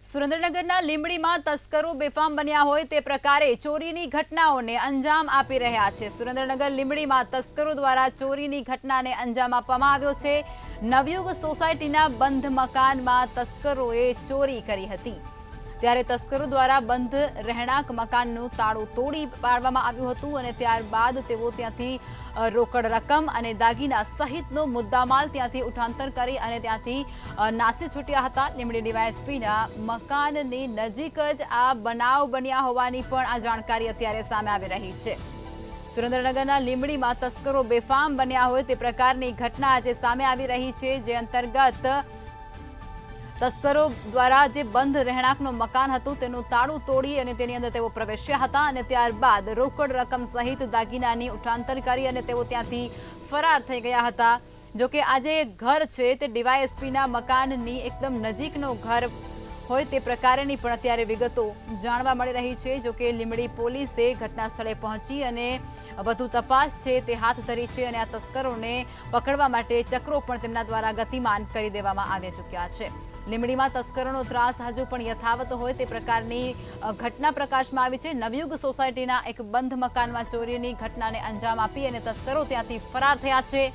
સુરેન્દ્રનગરના લીંબડીમાં તસ્કરો બેફામ બન્યા હોય તે પ્રકારે ચોરીની ઘટનાઓને અંજામ આપી રહ્યા છે। સુરેન્દ્રનગર લીંબડીમાં તસ્કરો દ્વારા ચોરીની ઘટનાને અંજામ આપવામાં આવ્યો છે। નવયુગ સોસાયટીના બંધ મકાનમાં તસ્કરોએ ચોરી કરી હતી, ત્યારે તસ્કરો દ્વારા બંધ રહેણાંક મકાનનું તાળું તોડી પાડવામાં આવ્યું હતું અને ત્યારબાદ તેઓ ત્યાંથી રોકડ રકમ અને દાગીના સહિતનો મુદ્દામાલ ત્યાંથી ઉઠાંતર કરી અને ત્યાંથી નાસી છૂટ્યા હતા। લીંબડી ડીવાયએસપીના મકાનની નજીક જ આ બનાવ બન્યા હોવાની પણ આ જાણકારી અત્યારે સામે આવી રહી છે। સુરેન્દ્રનગરના લીંબડીમાં તસ્કરો બેફામ બન્યા હોય તે પ્રકારની ઘટના આજે સામે આવી રહી છે, જે અંતર્ગત તસ્કરો દ્વારા જે બંધ રહેણાંકનું મકાન હતું તેનું તાળું તોડી અને તેની અંદર તેઓ પ્રવેશ્યા હતા અને ત્યારબાદ રોકડ રકમ સહિત દાગીનાની ઉઠાંતર કરી અને તેઓ ત્યાંથી ફરાર થઈ ગયા હતા। જોકે આ જે ઘર છે તે ડીવાયએસપીના મકાનની એકદમ નજીકનું ઘર હોય તે પ્રકારની પણ અત્યારે વિગતો જાણવા મળી રહી છે। જોકે લીંબડી પોલીસે ઘટના સ્થળે પહોંચી અને વધુ તપાસ છે તે હાથ ધરી છે અને આ તસ્કરોને પકડવા માટે ચક્રો પણ તેમના દ્વારા ગતિમાન કરી દેવામાં આવી ચૂક્યા છે। લીંબડીમાં તસ્કરોનો ત્રાસ હજુ પણ યથાવત હોય તે પ્રકારની ઘટના પ્રકાશમાં આવી છે। નવયુગ સોસાયટીના એક બંધ મકાનમાં ચોરીની ઘટનાને અંજામ આપી અને તસ્કરો ત્યાંથી ફરાર થયા છે।